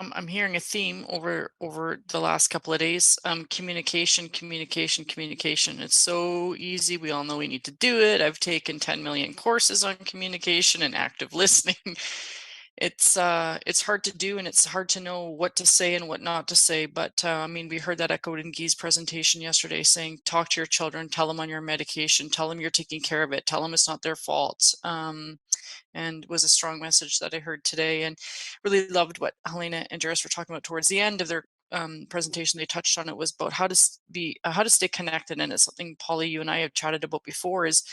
I'm hearing a theme over the last couple of days. Communication, communication, communication. It's so easy. We all know we need to do it. I've taken 10 million courses on communication and active listening. It's hard to do, and it's hard to know what to say and what not to say. But I mean, we heard that echoed in Guy's presentation yesterday, saying talk to your children, tell them on your medication, tell them you're taking care of it, tell them it's not their fault. And was a strong message that I heard today. And really loved what Helena and Jairus were talking about towards the end of their presentation. They touched on it, was about how to stay connected, and it's something, Polly, you and I have chatted about before, is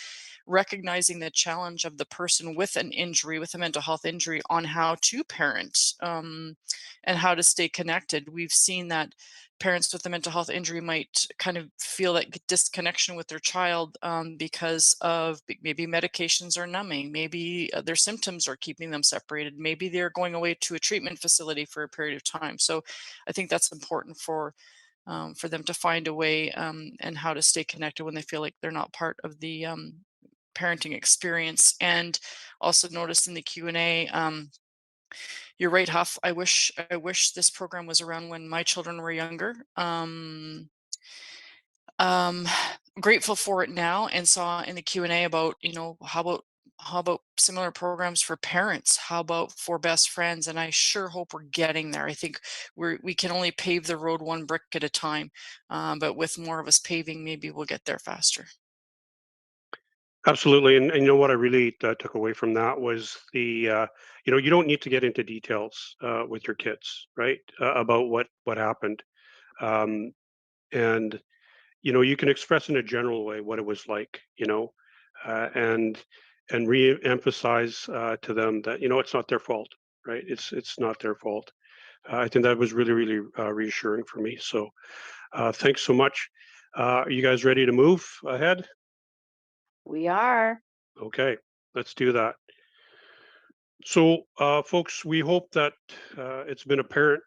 recognizing the challenge of the person with an injury, with a mental health injury, on how to parent, and how to stay connected. We've seen that parents with a mental health injury might kind of feel that disconnection with their child, because of maybe medications are numbing, maybe their symptoms are keeping them separated, maybe they're going away to a treatment facility for a period of time. So I think that's important for them to find a way, and how to stay connected when they feel like they're not part of the parenting experience. And also noticed in the Q&A, you're right, Huff. I wish this program was around when my children were younger. Um, Grateful for it now, and saw in the Q&A about, how about similar programs for parents? How about for best friends? And I sure hope we're getting there. I think we can only pave the road one brick at a time, but with more of us paving, maybe we'll get there faster. Absolutely, and you know what I really took away from that was you don't need to get into details with your kids, right, about what happened, um, and you can express in a general way what it was like, and re-emphasize to them that it's not their fault, right? It's not their fault. I think that was really really reassuring for me. So thanks so much. Are you guys ready to move ahead? We are. Okay, let's do that. So, folks, we hope that it's been apparent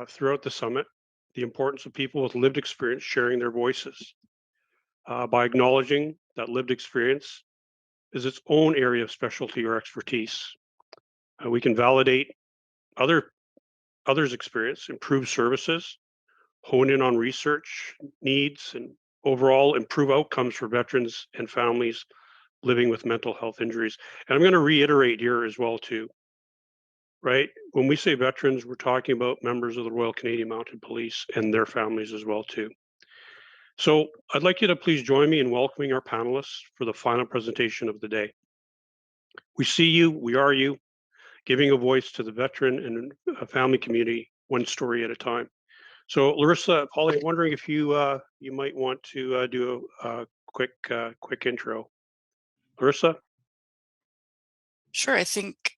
throughout the summit the importance of people with lived experience sharing their voices. By acknowledging that lived experience is its own area of specialty or expertise, we can validate other others' experience, improve services, hone in on research needs, and overall improve outcomes for veterans and families living with mental health injuries. And I'm going to reiterate here as well too, right? When we say veterans, we're talking about members of the Royal Canadian Mounted Police and their families as well too. So I'd like you to please join me in welcoming our panelists for the final presentation of the day. We see you, we are you, giving a voice to the veteran and family community, one story at a time. So Larissa, Polly, I'm wondering if you might want to do a quick intro. Larissa? Sure. I think,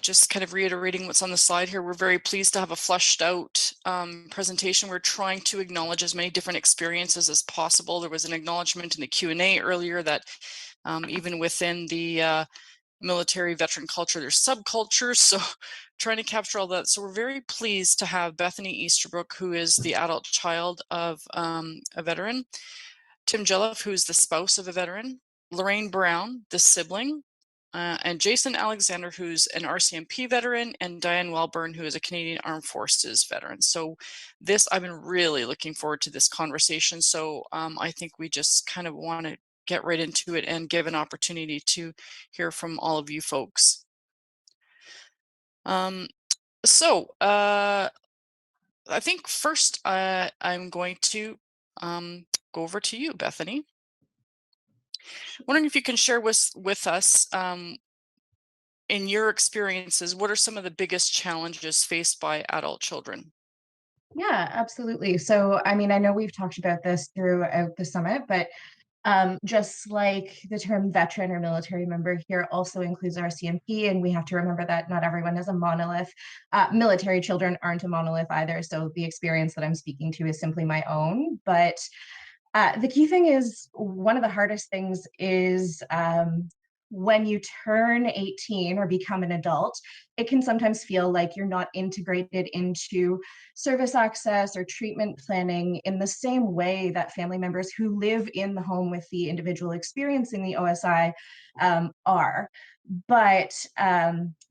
just kind of reiterating what's on the slide here, we're very pleased to have a fleshed out presentation. We're trying to acknowledge as many different experiences as possible. There was an acknowledgement in the Q&A earlier that even within the military veteran culture, there's subcultures. So trying to capture all that. So we're very pleased to have Bethany Easterbrook, who is the adult child of a veteran, Tim Jelliff, who's the spouse of a veteran, Lorraine Brown, the sibling, and Jason Alexander, who's an RCMP veteran, and Diane Welburn, who is a Canadian Armed Forces veteran. So I've been really looking forward to this conversation. So I think we just kind of want to get right into it and give an opportunity to hear from all of you folks. Um, I think first I'm going to go over to you, Bethany. Wondering if you can share with us, in your experiences, what are some of the biggest challenges faced by adult children? Yeah, absolutely. So, I mean, I know we've talked about this throughout the summit, but just like the term veteran or military member here also includes RCMP, and we have to remember that not everyone is a monolith. Military children aren't a monolith either, so the experience that I'm speaking to is simply my own. But the key thing is one of the hardest things is when you turn 18 or become an adult, it can sometimes feel like you're not integrated into service access or treatment planning in the same way that family members who live in the home with the individual experiencing the OSI are. But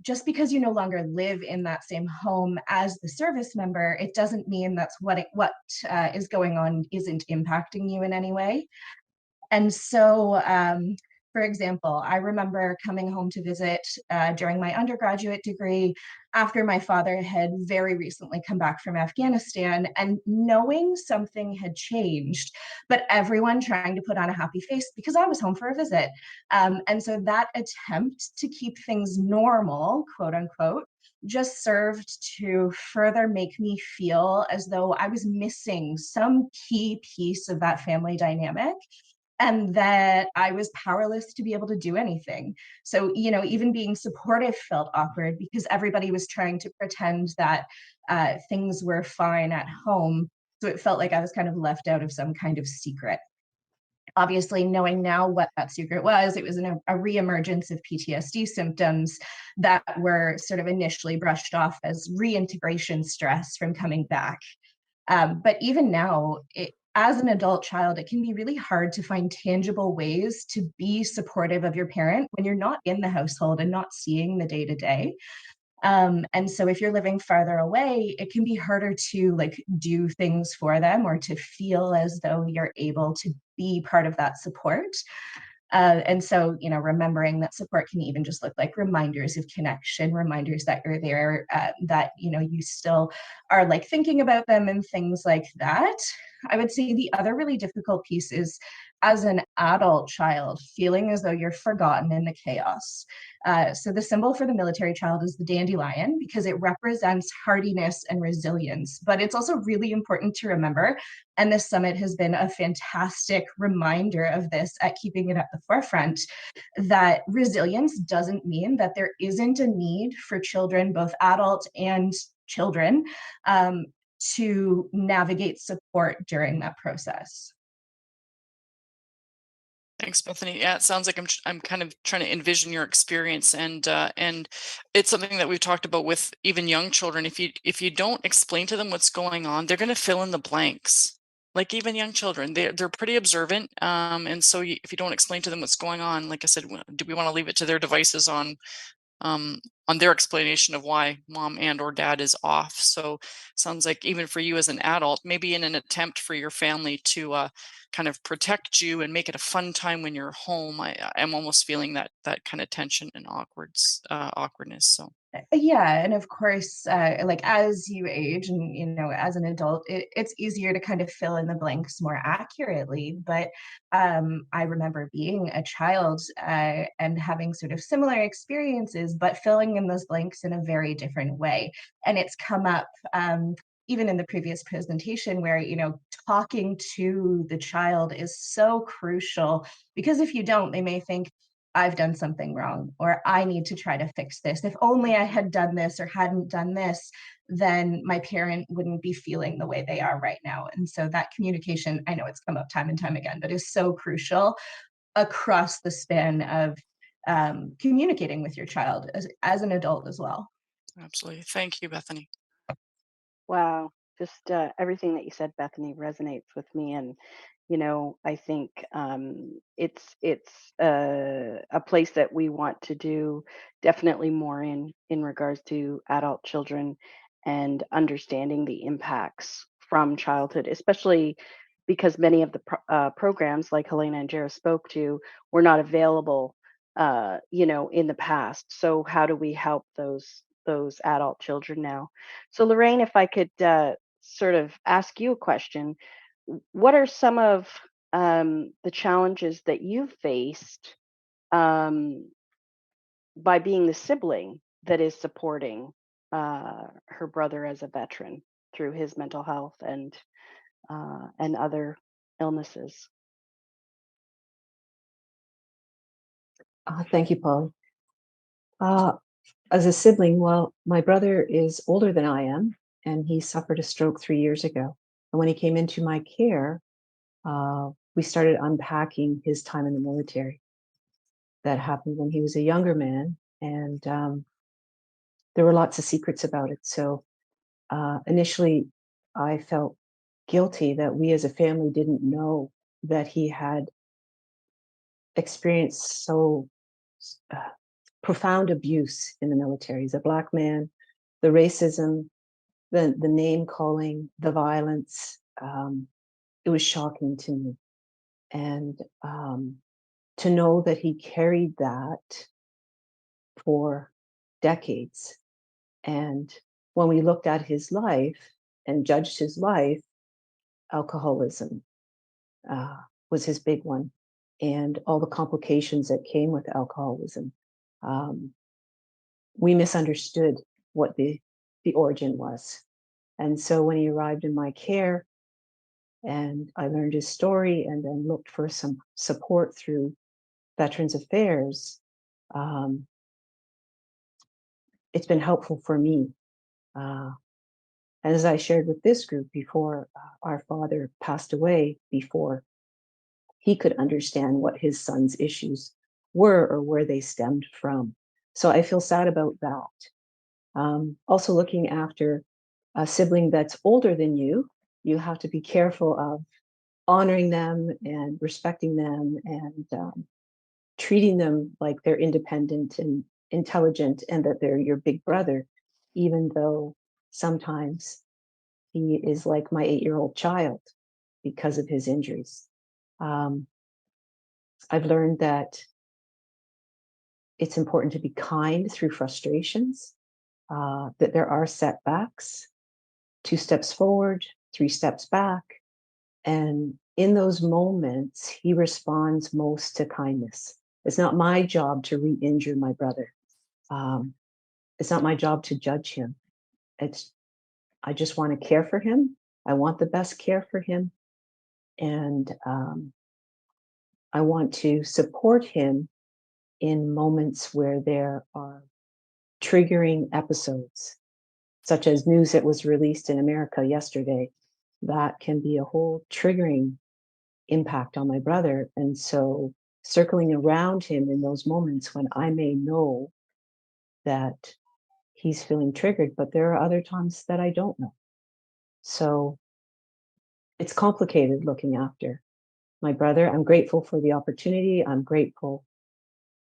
just because you no longer live in that same home as the service member, it doesn't mean that's what is going on isn't impacting you in any way. And so, for example, I remember coming home to visit during my undergraduate degree after my father had very recently come back from Afghanistan, and knowing something had changed, but everyone trying to put on a happy face because I was home for a visit. And so that attempt to keep things normal, quote unquote, just served to further make me feel as though I was missing some key piece of that family dynamic, and that I was powerless to be able to do anything. So, even being supportive felt awkward because everybody was trying to pretend that things were fine at home. So it felt like I was kind of left out of some kind of secret. Obviously, knowing now what that secret was, it was a reemergence of PTSD symptoms that were sort of initially brushed off as reintegration stress from coming back. But even now, as an adult child, it can be really hard to find tangible ways to be supportive of your parent when you're not in the household and not seeing the day to day. And so if you're living farther away, it can be harder to do things for them or to feel as though you're able to be part of that support. And so, remembering that support can even just look like reminders of connection, reminders that you're there, that, you still are thinking about them and things like that. I would say the other really difficult piece is as an adult child, feeling as though you're forgotten in the chaos. So the symbol for the military child is the dandelion because it represents hardiness and resilience. But it's also really important to remember, and this summit has been a fantastic reminder of this at keeping it at the forefront, that resilience doesn't mean that there isn't a need for children, both adult and children, to navigate support during that process. Thanks, Bethany. Yeah, it sounds like I'm kind of trying to envision your experience, and it's something that we've talked about with even young children. If you don't explain to them what's going on, they're going to fill in the blanks. Like even young children, they're pretty observant, and so if you don't explain to them what's going on, like I said, do we want to leave it to their devices on their explanation of why mom and or dad is off? So sounds like even for you as an adult, maybe in an attempt for your family to kind of protect you and make it a fun time when you're home, I'm almost feeling that kind of tension and awkwardness. So Yeah, and of course, as you age and as an adult, it's easier to kind of fill in the blanks more accurately. But I remember being a child and having sort of similar experiences, but filling in those blanks in a very different way. And it's come up even in the previous presentation where talking to the child is so crucial, because if you don't, they may think, I've done something wrong, or I need to try to fix this. If only I had done this or hadn't done this, then my parent wouldn't be feeling the way they are right now. And so that communication, I know it's come up time and time again, but is so crucial across the span of communicating with your child as an adult as well. absolutely. Thank you, Bethany. Wow. Just everything that you said, Bethany, resonates with me. And, I think it's a place that we want to do definitely more in regards to adult children and understanding the impacts from childhood, especially because many of the programs like Helena and Jara spoke to were not available, in the past. So how do we help those adult children now? So Lorraine, if I could sort of ask you a question, what are some of the challenges that you've faced um, by being the sibling that is supporting her brother as a veteran through his mental health and other illnesses? Thank you, Paul. As a sibling, well, my brother is older than I am, and he suffered a stroke 3 years ago. And when he came into my care, we started unpacking his time in the military. that happened when he was a younger man, and there were lots of secrets about it. So initially, I felt guilty that we as a family didn't know that he had experienced so uh, profound abuse in the military. He's a Black man, the racism, the name calling, the violence. It was shocking to me. And to know that he carried that for decades. And when we looked at his life and judged his life, alcoholism uh, was his big one, and all the complications that came with alcoholism. Um, we misunderstood what the origin was. And so when he arrived in my care and I learned his story and then looked for some support through Veterans Affairs, um, it's been helpful for me. Uh, as I shared with this group before, our father passed away before he could understand what his son's issues were or where they stemmed from. So I feel sad about that. Also, looking after a sibling that's older than you have to be careful of honoring them and respecting them and treating them like they're independent and intelligent and that they're your big brother, even though sometimes he is like my 8-year-old child because of his injuries. I've learned that it's important to be kind through frustrations, that there are setbacks, 2 steps forward, 3 steps back. And in those moments, he responds most to kindness. It's not my job to re injure my brother. Um, it's not my job to judge him. I just want to care for him. I want the best care for him. And I want to support him in moments where there are triggering episodes, such as news that was released in America yesterday. That can be a whole triggering impact on my brother. And so circling around him in those moments when I may know that he's feeling triggered, but there are other times that I don't know. So it's complicated looking after my brother. I'm grateful for the opportunity. I'm grateful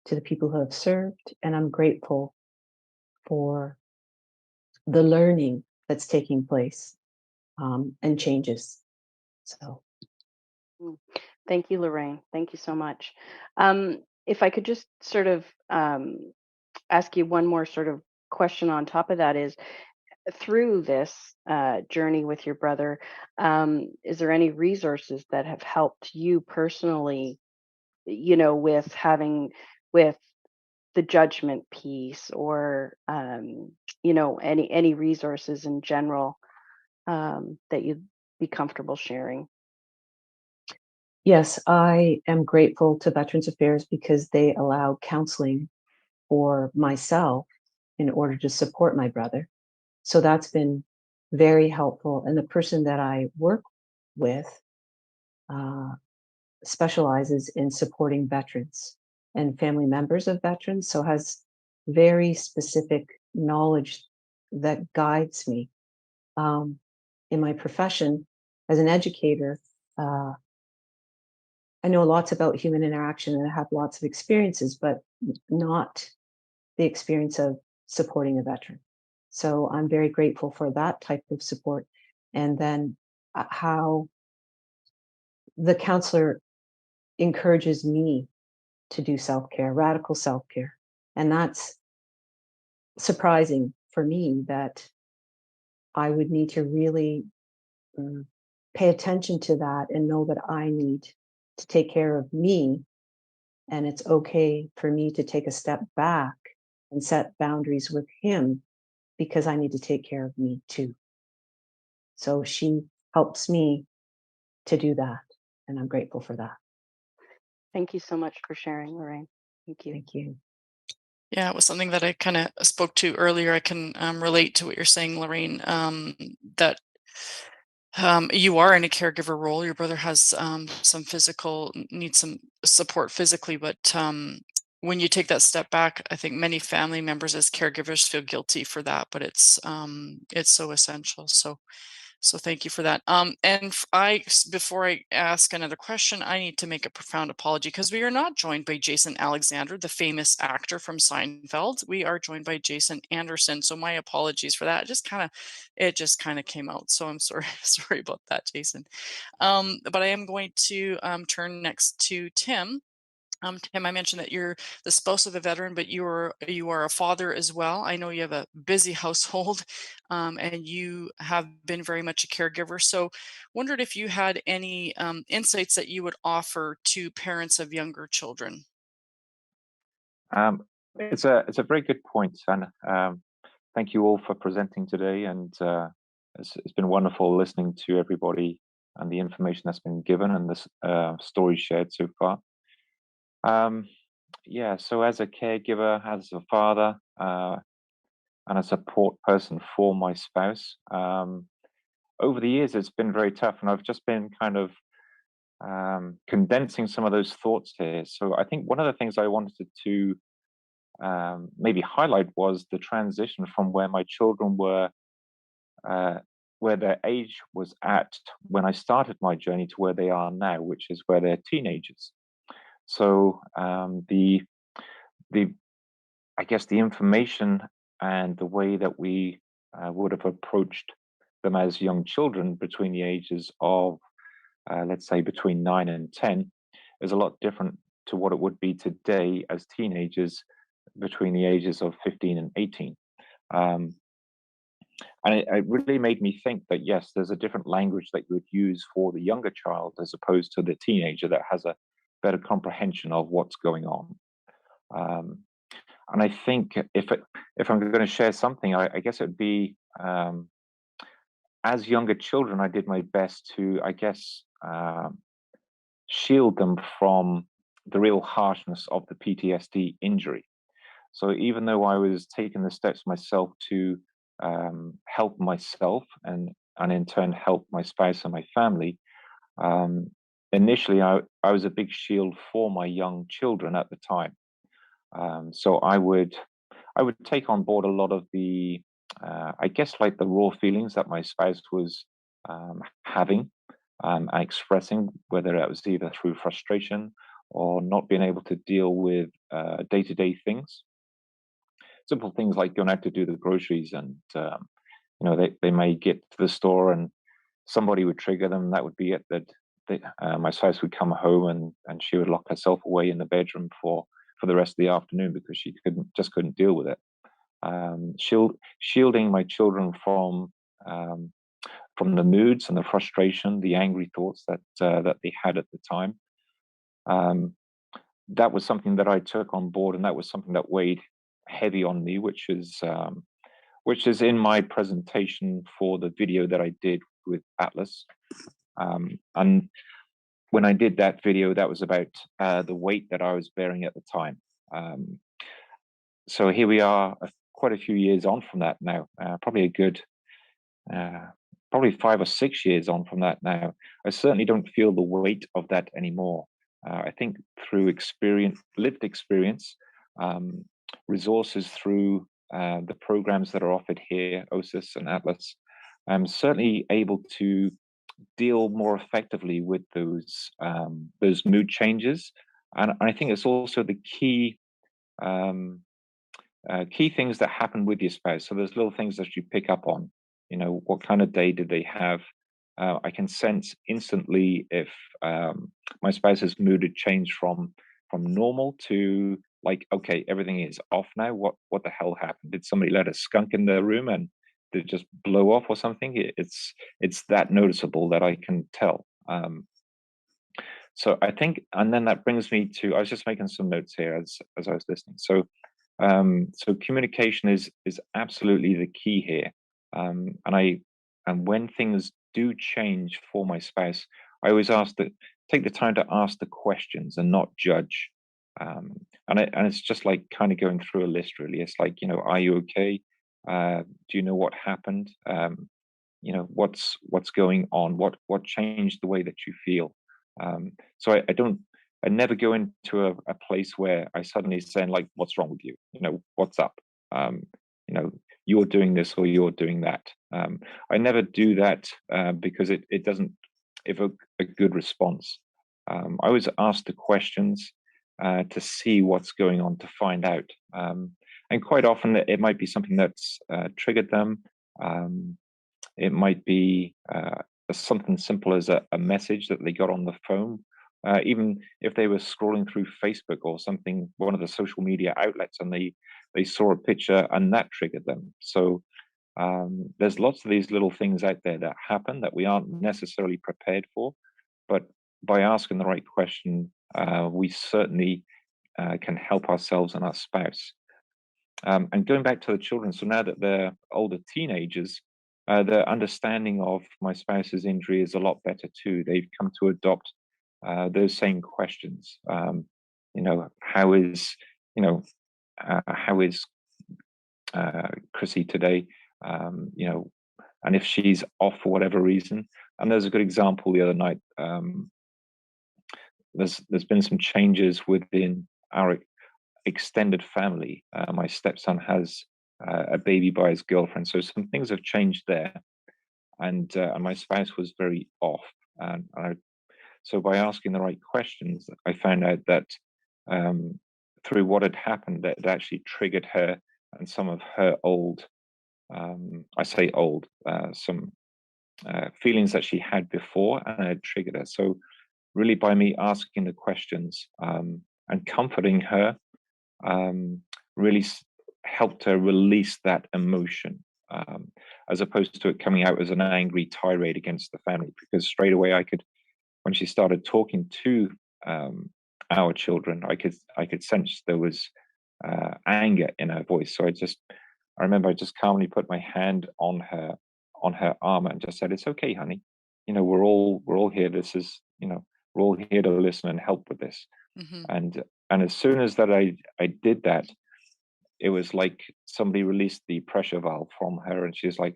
to the people who have served, and I'm grateful for the learning that's taking place and changes. So, Mm. Thank you, Lorraine. Thank you so much. If I could just sort of ask you one more sort of question on top of that is through this journey with your brother, is there any resources that have helped you personally, with with the judgment piece or, any resources in general that you'd be comfortable sharing? yes, I am grateful to Veterans Affairs because they allow counseling for myself in order to support my brother. So that's been very helpful. And the person that I work with uh, specializes in supporting veterans and family members of veterans, so has very specific knowledge that guides me in my profession as an educator. Uh, I know lots about human interaction and I have lots of experiences, but not the experience of supporting a veteran. So I'm very grateful for that type of support. And then how the counselor encourages me to do self care, radical self care. And that's surprising for me that I would need to really mm, pay attention to that and know that I need to take care of me. And it's okay for me to take a step back and set boundaries with him because I need to take care of me too. So she helps me to do that. And I'm grateful for that. Thank you so much for sharing, Lorraine. Thank you. Thank you. Yeah, it was something that I kind of spoke to earlier. I can relate to what you're saying, Lorraine, that you are in a caregiver role. Your brother has some needs some support physically, but when you take that step back, I think many family members as caregivers feel guilty for that, but it's so essential. So thank you for that. Before I ask another question, I need to make a profound apology because we are not joined by Jason Alexander, the famous actor from Seinfeld. We are joined by Jason Anderson. So my apologies for that. It just kind of came out. So I'm sorry, sorry about that, Jason. But I am going to turn next to Tim. Tim, I mentioned that you're the spouse of a veteran, but you are a father as well. I know you have a busy household, and you have been very much a caregiver. So, wondered if you had any insights that you would offer to parents of younger children. It's a very good point, and thank you all for presenting today. And it's been wonderful listening to everybody and the information that's been given and this story shared so far. Yeah, so as a caregiver, as a father, and a support person for my spouse, over the years it's been very tough, and I've just been kind of condensing some of those thoughts here. So I think one of the things I wanted to maybe highlight was the transition from where my children were, where their age was at when I started my journey to where they are now, which is where they're teenagers. So I guess the information and the way that we would have approached them as young children between the ages of, let's say, between 9 and 10 is a lot different to what it would be today as teenagers between the ages of 15 and 18. And it really made me think that, yes, there's a different language that you would use for the younger child as opposed to the teenager that has a better comprehension of what's going on. And I think if I'm going to share something, I guess it would be, as younger children, I did my best to, I guess, shield them from the real harshness of the PTSD injury. So even though I was taking the steps myself to help myself and in turn help my spouse and my family, initially I was a big shield for my young children at the time. So I would take on board a lot of the, I guess, like the raw feelings that my spouse was having and expressing, whether it was either through frustration or not being able to deal with day-to-day things. Simple things like going out to do the groceries, and they may get to the store and somebody would trigger them. That would be it. That my spouse would come home and she would lock herself away in the bedroom for the rest of the afternoon because she couldn't deal with it. Shielding my children from the moods and the frustration, the angry thoughts that they had at the time. That was something that I took on board, and that was something that weighed heavy on me, which is in my presentation for the video that I did with Atlas. And when I did that video, that was about the weight that I was bearing at the time. So here we are, quite a few years on from that now, probably a good, probably 5 or 6 years on from that now. I certainly don't feel the weight of that anymore. I think through lived experience, resources through the programs that are offered here, OSIS and Atlas, I'm certainly able to deal more effectively with those mood changes. And I think it's also the key things that happen with your spouse. So there's little things that you pick up on. What kind of day did they have? I can sense instantly if my spouse's mood had changed from normal to like, okay, everything is off now. What the hell happened? Did somebody let a skunk in the room and did it just blow off or something? It's that noticeable that I can tell. So I think, and then that brings me to, I was just making some notes here as I was listening. So communication is absolutely the key here. And when things do change for my spouse, I always take the time to ask the questions and not judge. And it's just like kind of going through a list, really. It's like, are you okay? Do you know what happened? What's going on? What changed the way that you feel? So I don't I never go into a place where I suddenly saying like, "What's wrong with you? You know, what's up? You know, you're doing this or you're doing that." I never do that because it doesn't evoke a good response. I always ask the questions to see what's going on, to find out. And quite often it might be something that's triggered them. It might be something simple as a message that they got on the phone. Even if they were scrolling through Facebook or something, one of the social media outlets, and they saw a picture and that triggered them. So there's lots of these little things out there that happen that we aren't necessarily prepared for, but by asking the right question, we certainly can help ourselves and our spouse. And going back to the children, so now that they're older teenagers, their understanding of my spouse's injury is a lot better too. They've come to adopt those same questions. You know, how is Chrissy today? You know, and if she's off for whatever reason. And there's a good example the other night. There's been some changes within our extended family. My stepson has a baby by his girlfriend, so some things have changed there. And my spouse was very off, so by asking the right questions, I found out that through what had happened, that it actually triggered her and some of her old, I say old, some feelings that she had before, and it triggered her. So really, by me asking the questions and comforting her, really helped her release that emotion, as opposed to it coming out as an angry tirade against the family. Because straight away, when she started talking to our children, I could sense there was anger in her voice. So I remember I just calmly put my hand on her arm and just said, "It's okay, honey. You know, we're all here. This is, you know, we're all here to listen and help with this." Hmm. And as soon as that I did that, it was like somebody released the pressure valve from her, and she's like,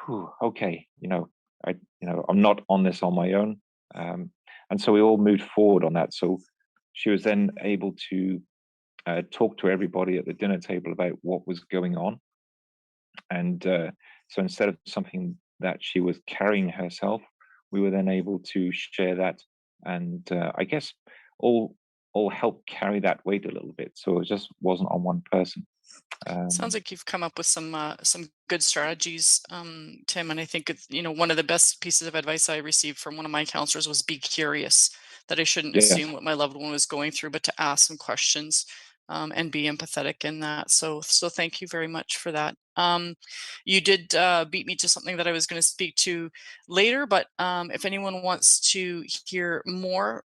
"Whew, okay, I'm not on this on my own." And so we all moved forward on that. So she was then able to talk to everybody at the dinner table about what was going on. And so instead of something that she was carrying herself, we were then able to share that, and I guess all help carry that weight a little bit. So it just wasn't on one person. Sounds like you've come up with some good strategies, Tim. And I think one of the best pieces of advice I received from one of my counselors was be curious. That I shouldn't Yes. assume what my loved one was going through, but to ask some questions and be empathetic in that. So thank you very much for that. You did beat me to something that I was going to speak to later, but if anyone wants to hear more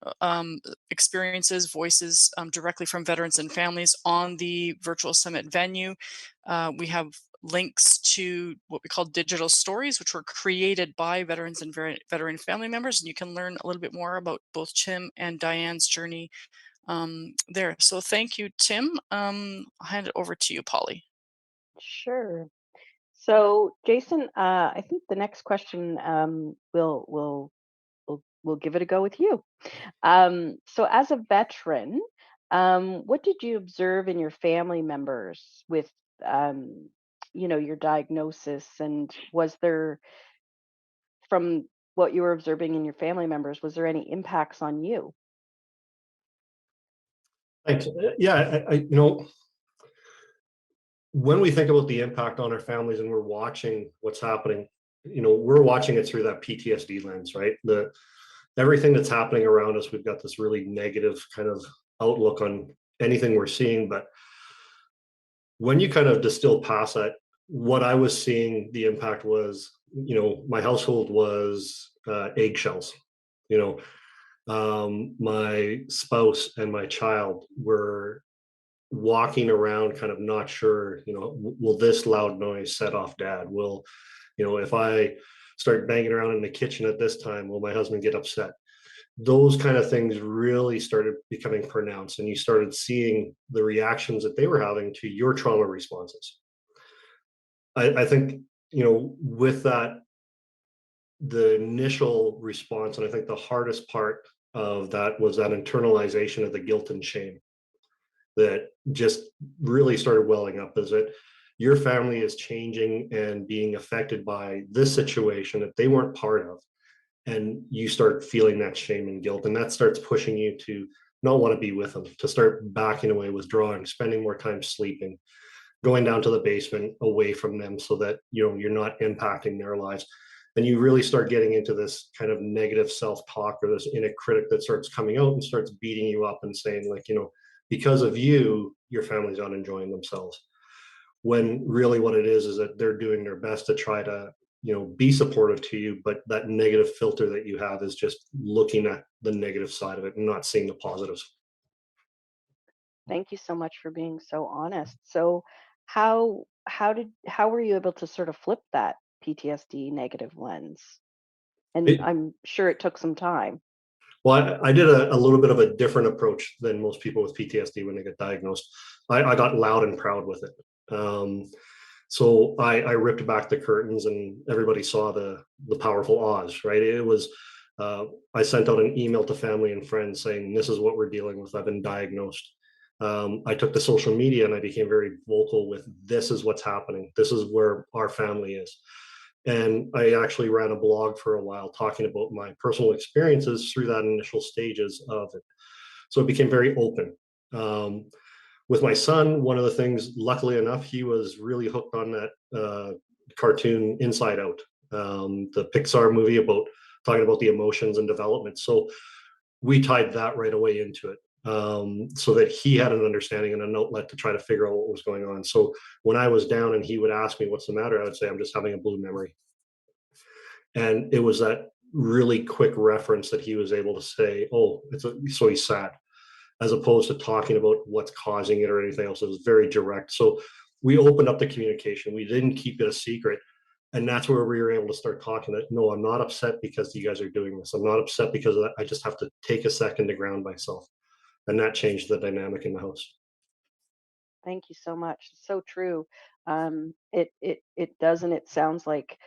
experiences, voices directly from veterans and families on the virtual summit venue, we have links to what we call digital stories, which were created by veterans and veteran family members. And you can learn a little bit more about both Tim and Diane's journey there. So thank you, Tim. I'll hand it over to you, Polly. Sure. So, Jason, I think the next question we'll give it a go with you. So, as a veteran, what did you observe in your family members with, your diagnosis, and was there, from what you were observing in your family members, was there any impacts on you? Thanks. Yeah, when we think about the impact on our families and we're watching what's happening, we're watching it through that PTSD lens, right? Everything that's happening around us, we've got this really negative kind of outlook on anything we're seeing. But when you kind of distill past that, what I was seeing, the impact was, my household was eggshells. My spouse and my child were walking around kind of not sure, will this loud noise set off dad? If I start banging around in the kitchen at this time, will my husband get upset? Those kind of things really started becoming pronounced, and you started seeing the reactions that they were having to your trauma responses. I think, with that, the initial response, and I think the hardest part of that was that internalization of the guilt and shame that just really started welling up. Is that your family is changing and being affected by this situation that they weren't part of, and you start feeling that shame and guilt, and that starts pushing you to not want to be with them, to start backing away, withdrawing, spending more time sleeping, going down to the basement away from them, so that you're not impacting their lives. And you really start getting into this kind of negative self-talk, or this inner critic that starts coming out and starts beating you up and saying, like, because of you, your family's not enjoying themselves. When really what it is that they're doing their best to try to be supportive to you, but that negative filter that you have is just looking at the negative side of it and not seeing the positives. Thank you so much for being so honest. So how were you able to sort of flip that PTSD negative lens? And It- I'm sure it took some time. well, I did a little bit of a different approach than most people with PTSD when they get diagnosed. I got loud and proud with it. So I ripped back the curtains, and everybody saw the powerful Oz, right? It was, I sent out an email to family and friends saying, this is what we're dealing with. I've been diagnosed. I took to social media and I became very vocal with, this is what's happening. This is where our family is. And I actually ran a blog for a while talking about my personal experiences through that initial stages of it. So it became very open. With my son, one of the things, luckily enough, he was really hooked on that cartoon Inside Out, the Pixar movie about talking about the emotions and development. So we tied that right away into it, so that he had an understanding and an outlet to try to figure out what was going on. So when I was down and he would ask me, what's the matter? I would say, I'm just having a blue memory. And it was that really quick reference that he was able to say, oh, so he's sad, as opposed to talking about what's causing it or anything else. It was very direct. So we opened up the communication. We didn't keep it a secret. And that's where we were able to start talking that, no, I'm not upset because you guys are doing this. I'm not upset because of that. I just have to take a second to ground myself. And that changed the dynamic in the house. Thank you so much. So true. It does, and it sounds like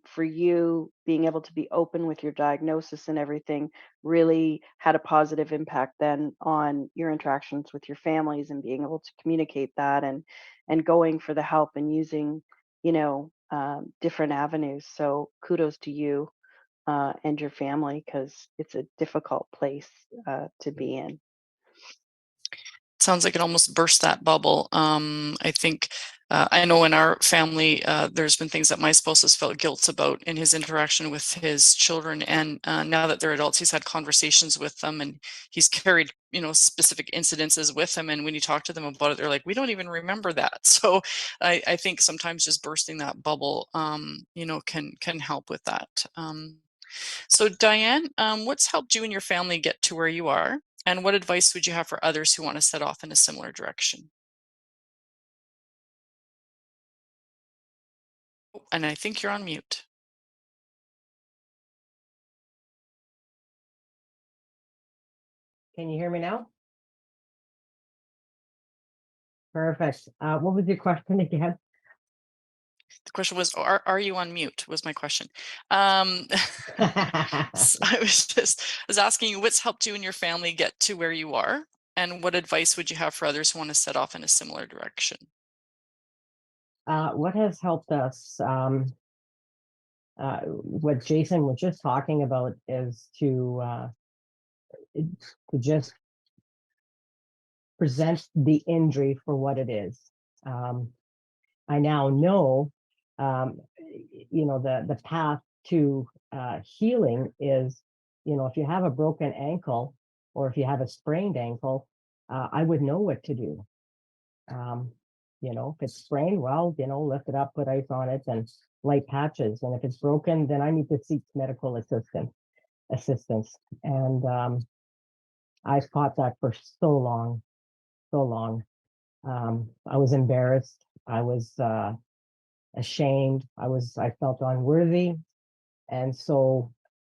for you being able to be open with your diagnosis and everything really had a positive impact then on your interactions with your families and being able to communicate that and going for the help and using different avenues. So kudos to you and your family because it's a difficult place to be in. Sounds like it almost burst that bubble. I think I know in our family, there's been things that my spouse has felt guilt about in his interaction with his children, and now that they're adults, he's had conversations with them, and he's carried specific incidences with him. And when you talk to them about it, they're like, "We don't even remember that." So I think sometimes just bursting that bubble, can help with that. So Diane, what's helped you and your family get to where you are? And what advice would you have for others who want to set off in a similar direction? Oh, and I think you're on mute. Can you hear me now? Perfect. What was your question again? The question was, are you on mute? Was my question. So I was asking you what's helped you and your family get to where you are, and what advice would you have for others who want to set off in a similar direction? What has helped us, what Jason was just talking about, is to just present the injury for what it is. I now know, the path to healing is, if you have a broken ankle or if you have a sprained ankle, I would know what to do. If it's sprained, well, lift it up, put ice on it, and light patches. And if it's broken, then I need to seek medical assistance. And I fought that for so long. I was embarrassed. I was ashamed. I felt unworthy. And so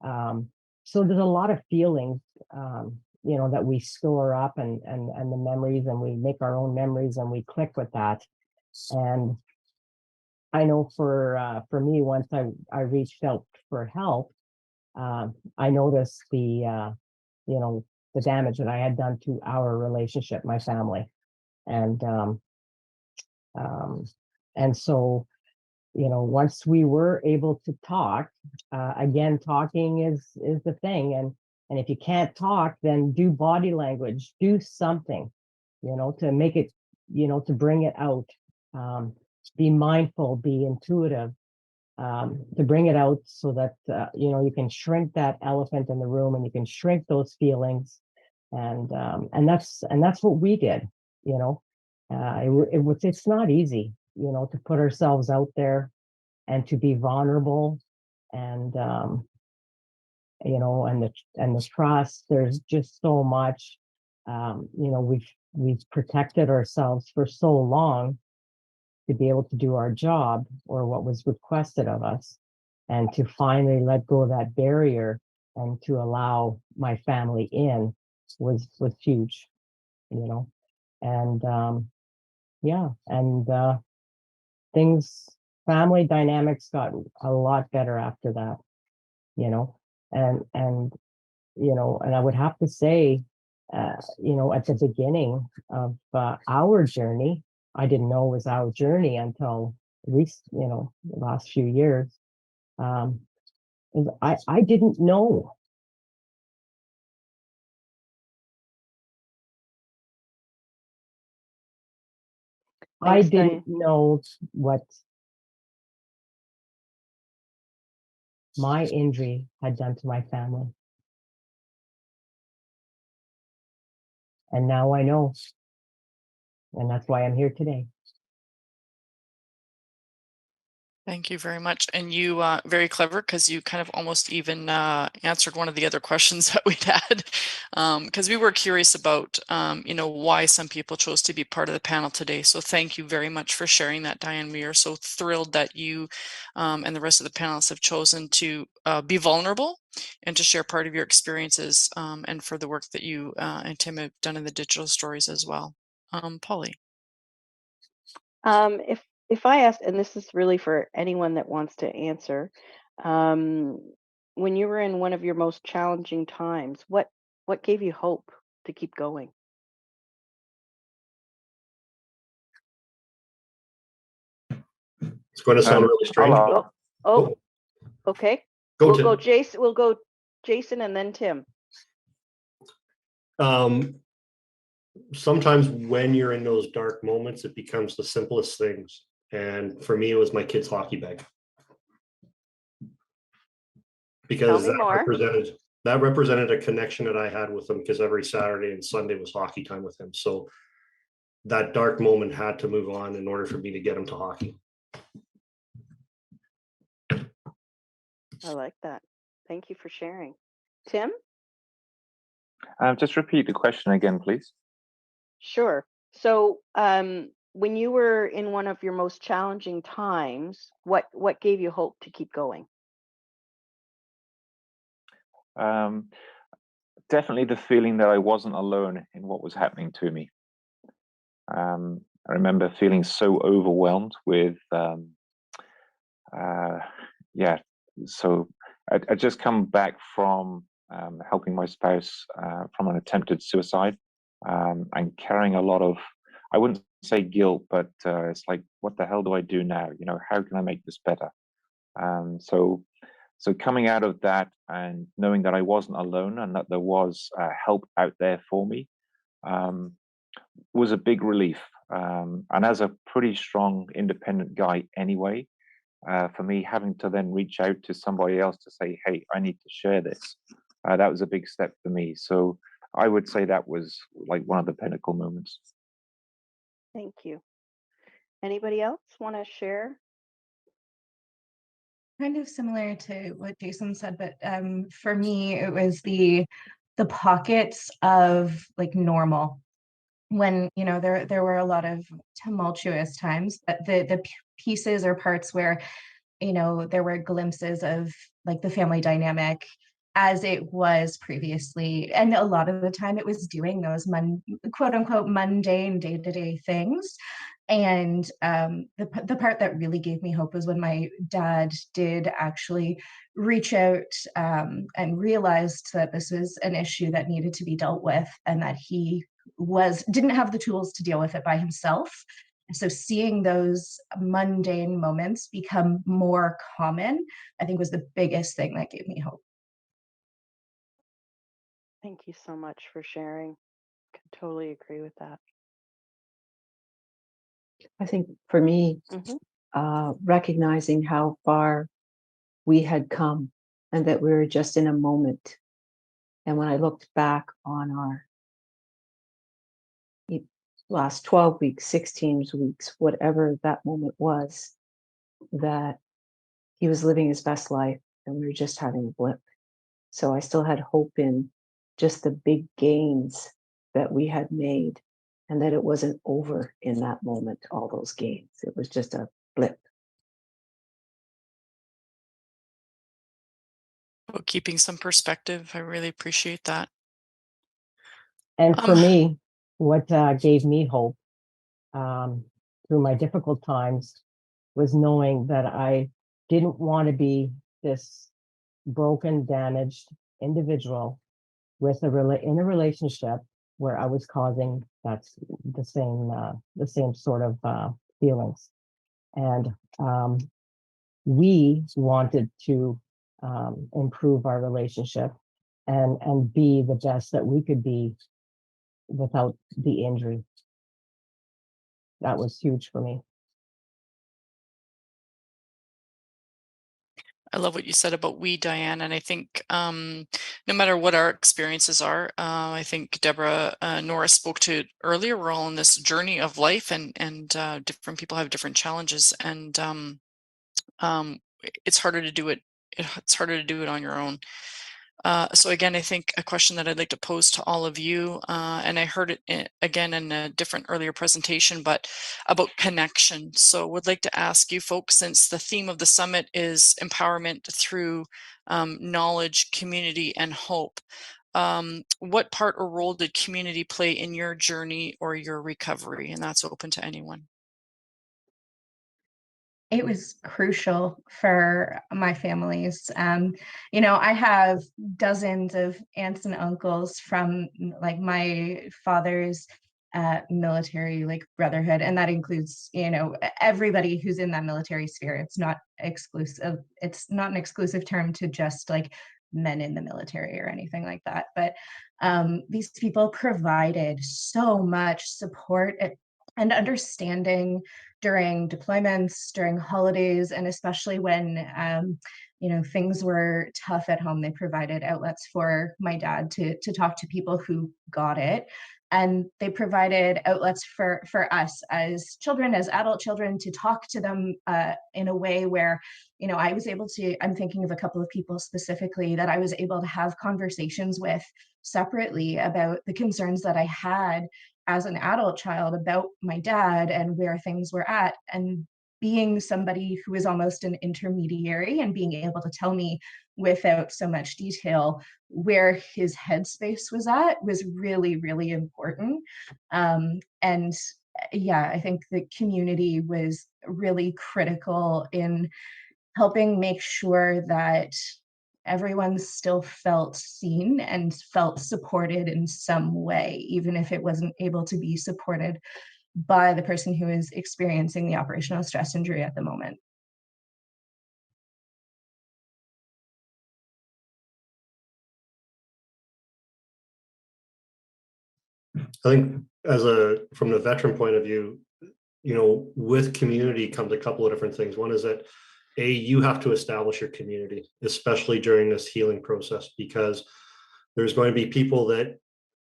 there's a lot of feelings, that we store up and the memories, and we make our own memories and we click with that. And I know for me, once I reached out for help, I noticed the the damage that I had done to our relationship, my family. And so, once we were able to talk, again, talking is the thing. And if you can't talk, then do body language, do something, to make it, to bring it out. Be mindful, be intuitive, to bring it out so that, you can shrink that elephant in the room and you can shrink those feelings. And that's what we did, it's not easy, to put ourselves out there and to be vulnerable, and and the trust. There's just so much. We've protected ourselves for so long to be able to do our job or what was requested of us, and to finally let go of that barrier and to allow my family in was huge, and family dynamics got a lot better after that, and I would have to say, at the beginning of our journey, I didn't know it was our journey until at least, the last few years. I didn't know. I Thanks, didn't Diane. know what my injury had done to my family. And now I know. And that's why I'm here today. Thank you very much. And you, very clever, because you kind of almost even answered one of the other questions that we'd had, because we were curious about, why some people chose to be part of the panel today. So thank you very much for sharing that, Diane. We are so thrilled that you and the rest of the panelists have chosen to be vulnerable and to share part of your experiences, and for the work that you and Tim have done in the digital stories as well. Polly. If I ask, and this is really for anyone that wants to answer, when you were in one of your most challenging times, what gave you hope to keep going? It's going to sound really strange. Oh, okay. Go, We'll Tim. go Jason. We'll go Jason and then Tim. Sometimes when you're in those dark moments, it becomes the simplest things. And for me, it was my kids' hockey bag. Because that represented a connection that I had with them, because every Saturday and Sunday was hockey time with him. So that dark moment had to move on in order for me to get him to hockey. I like that. Thank you for sharing. Tim? Just repeat the question again, please. Sure. So when you were in one of your most challenging times, what gave you hope to keep going? Definitely the feeling that I wasn't alone in what was happening to me. I remember feeling so overwhelmed with, so I just come back from helping my spouse from an attempted suicide, and carrying a lot of, I wouldn't say guilt, but it's like, what the hell do I do now? How can I make this better? So coming out of that and knowing that I wasn't alone and that there was help out there for me was a big relief. And as a pretty strong, independent guy anyway, for me, having to then reach out to somebody else to say, hey, I need to share this, that was a big step for me. So I would say that was like one of the pinnacle moments. Thank you. Anybody else want to share? Kind of similar to what Jason said, but for me, it was the pockets of like normal, when there were a lot of tumultuous times, but the pieces or parts where there were glimpses of like the family dynamic as it was previously, and a lot of the time it was doing those quote unquote mundane day-to-day things And the part that really gave me hope was when my dad did actually reach out and realized that this was an issue that needed to be dealt with, and that he didn't have the tools to deal with it by himself. So seeing those mundane moments become more common, I think, was the biggest thing that gave me hope. Thank you so much for sharing. Can totally agree with that. I think for me, recognizing how far we had come and that we were just in a moment. And when I looked back on our last 12 weeks, 16 weeks, whatever that moment was, that he was living his best life and we were just having a blip. So I still had hope in just the big gains that we had made, and that it wasn't over in that moment, all those gains. It was just a blip. About keeping some perspective. I really appreciate that. And for Um, me, what gave me hope through my difficult times was knowing that I didn't want to be this broken, damaged individual with in a relationship where I was causing the same sort of feelings. And we wanted to improve our relationship and be the best that we could be without the injury. That was huge for me. I love what you said about we, Diane, and I think no matter what our experiences are, I think Deborah Norris spoke to it earlier. We're all in this journey of life, and different people have different challenges, and it's harder to do it. It's harder to do it on your own. So again, I think a question that I'd like to pose to all of you, and I heard it again in a different earlier presentation, but about connection. So would like to ask you folks, since the theme of the summit is empowerment through knowledge, community, and hope, what part or role did community play in your journey or your recovery? And that's open to anyone. It was crucial for my families. I have dozens of aunts and uncles from like my father's military like brotherhood, and that includes everybody who's in that military sphere. It's not exclusive. It's not an exclusive term to just like men in the military or anything like that. But these people provided so much support and understanding during deployments, during holidays, and especially when things were tough at home. They provided outlets for my dad to talk to people who got it, and they provided outlets for us as children, as adult children, to talk to them in a way where I was able to. I'm thinking of a couple of people specifically that I was able to have conversations with separately about the concerns that I had as an adult child about my dad and where things were at, and being somebody who is almost an intermediary and being able to tell me without so much detail where his headspace was at was really, really important. And yeah, I think the community was really critical in helping make sure that everyone still felt seen and felt supported in some way, even if it wasn't able to be supported by the person who is experiencing the operational stress injury at the moment. I think from the veteran point of view, with community comes a couple of different things. One is that you have to establish your community, especially during this healing process, because there's going to be people that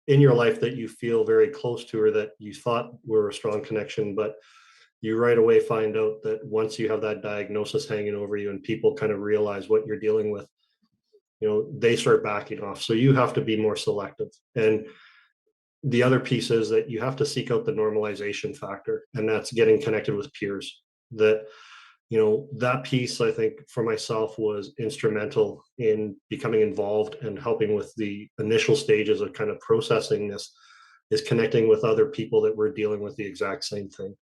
in your life that you feel very close to or that you thought were a strong connection, but you right away find out that once you have that diagnosis hanging over you and people kind of realize what you're dealing with, they start backing off. So you have to be more selective. And the other piece is that you have to seek out the normalization factor, and that's getting connected with peers. That piece, I think, for myself was instrumental in becoming involved and helping with the initial stages of kind of processing this, is connecting with other people that were dealing with the exact same thing.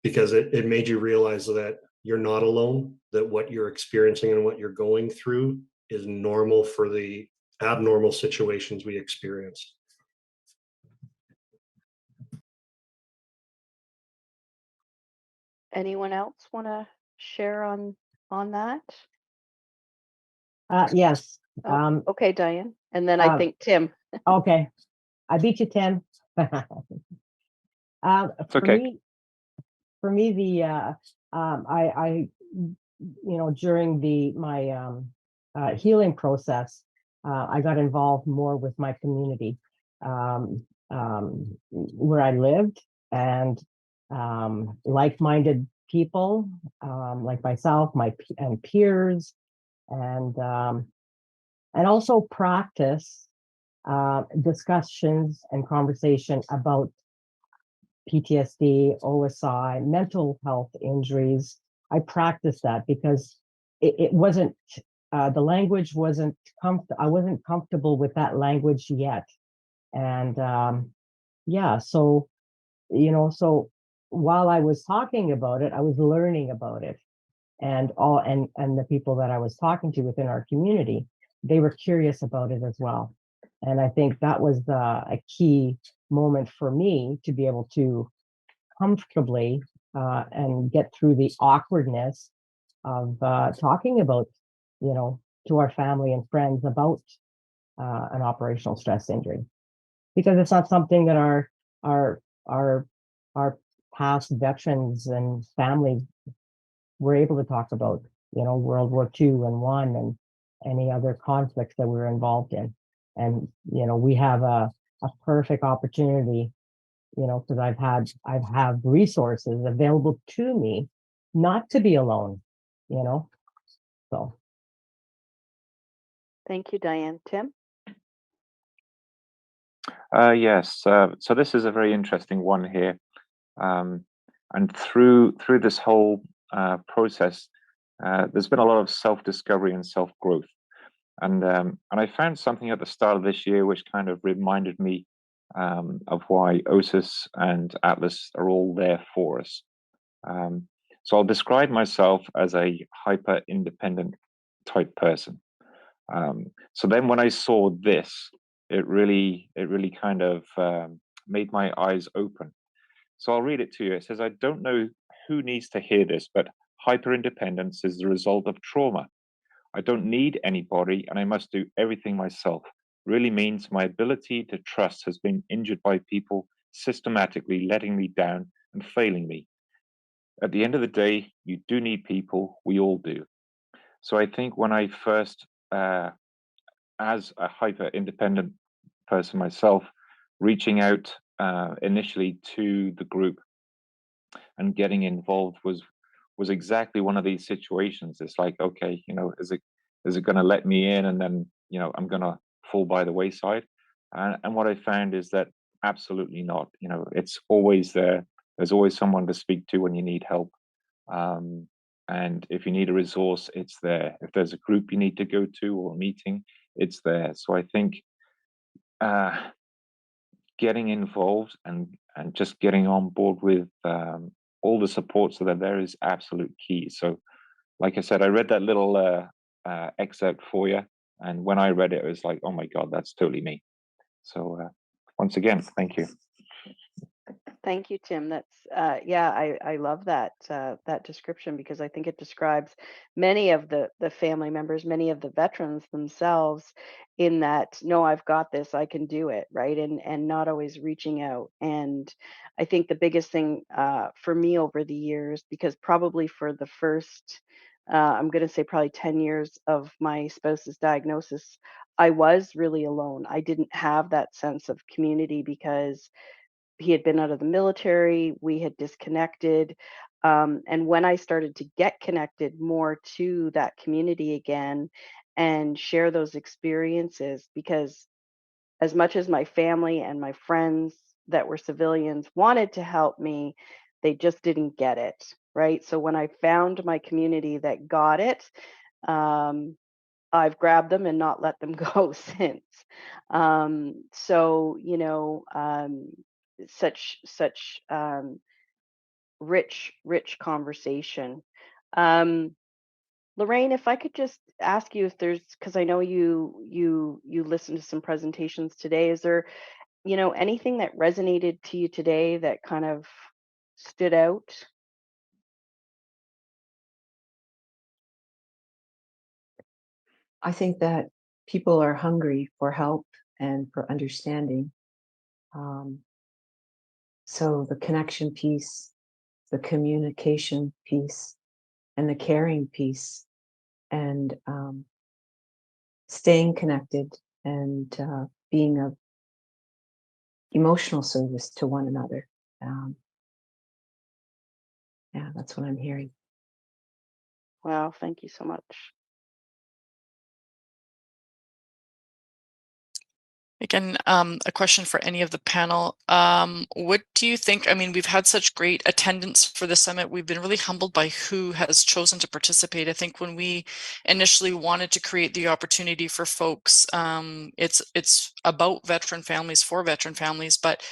because it made you realize that you're not alone, that what you're experiencing and what you're going through is normal for the abnormal situations we experience. Anyone else want to share on that? Yes. Oh, okay, Diane. And then I uh, think Tim. Okay. I beat you, Tim. It's okay. For me, the I during my healing process, I got involved more with my community where I lived, and like-minded people like myself, and peers, and also practice discussions and conversation about PTSD, OSI, mental health injuries. I practiced that because it wasn't, the language wasn't I wasn't comfortable with that language yet. And yeah, so, so while I was talking about it, I was learning about it. And the people that I was talking to within our community, they were curious about it as well. And I think that was a key moment for me to be able to comfortably and get through the awkwardness of talking about, to our family and friends about an operational stress injury, because it's not something that our past veterans and family were able to talk about. World War II and One, and any other conflicts that we were involved in. And we have a perfect opportunity, because I've had resources available to me not to be alone, so. Thank you, Diane. Tim? Yes. So this is a very interesting one here, and through this whole process, there's been a lot of self-discovery and self-growth, and I found something at the start of this year which kind of reminded me of why OSIS and Atlas are all there for us. So I'll describe myself as a hyper-independent type person. So then when I saw this, it really kind of made my eyes open. So I'll read it to you. It says, I don't know who needs to hear this, but hyper-independence is the result of trauma. I don't need anybody, and I must do everything myself. Really means my ability to trust has been injured by people systematically letting me down and failing me. At the end of the day, you do need people. We all do. So I think when I first, as a hyper independent person myself, reaching out initially to the group and getting involved was exactly one of these situations. It's like, okay, is it going to let me in, and then I'm going to fall by the wayside? And what I found is that absolutely not. It's always there. There's always someone to speak to when you need help. And if you need a resource, it's there. If there's a group you need to go to or a meeting, it's there. So I think getting involved and just getting on board with all the supports that are there is absolute key. So, like I said, I read that little excerpt for you, and when I read it, it was like, oh my God, that's totally me. So once again, thank you. Thank you, Tim. That's yeah, I love that that description, because I think it describes many of the family members, many of the veterans themselves, in that, no, I've got this, I can do it, right? And not always reaching out. And I think the biggest thing for me over the years, because probably for the first I'm going to say probably 10 years of my spouse's diagnosis, I was really alone. I didn't have that sense of community because he had been out of the military, we had disconnected. And when I started to get connected more to that community again and share those experiences, because as much as my family and my friends that were civilians wanted to help me, they just didn't get it. Right. So when I found my community that got it, um, I've grabbed them and not let them go since. So, such rich conversation. Um, Lorraine, if I could just ask you if there's, because I know you listened to some presentations today. Is there, anything that resonated to you today that kind of stood out? I think that people are hungry for help and for understanding. Um, so the connection piece, the communication piece, and the caring piece, and staying connected and being of emotional service to one another. Yeah, that's what I'm hearing. Wow, thank you so much. Again, a question for any of the panel. What do you think? I mean, we've had such great attendance for the summit. We've been really humbled by who has chosen to participate. I think when we initially wanted to create the opportunity for folks, it's about veteran families for veteran families, but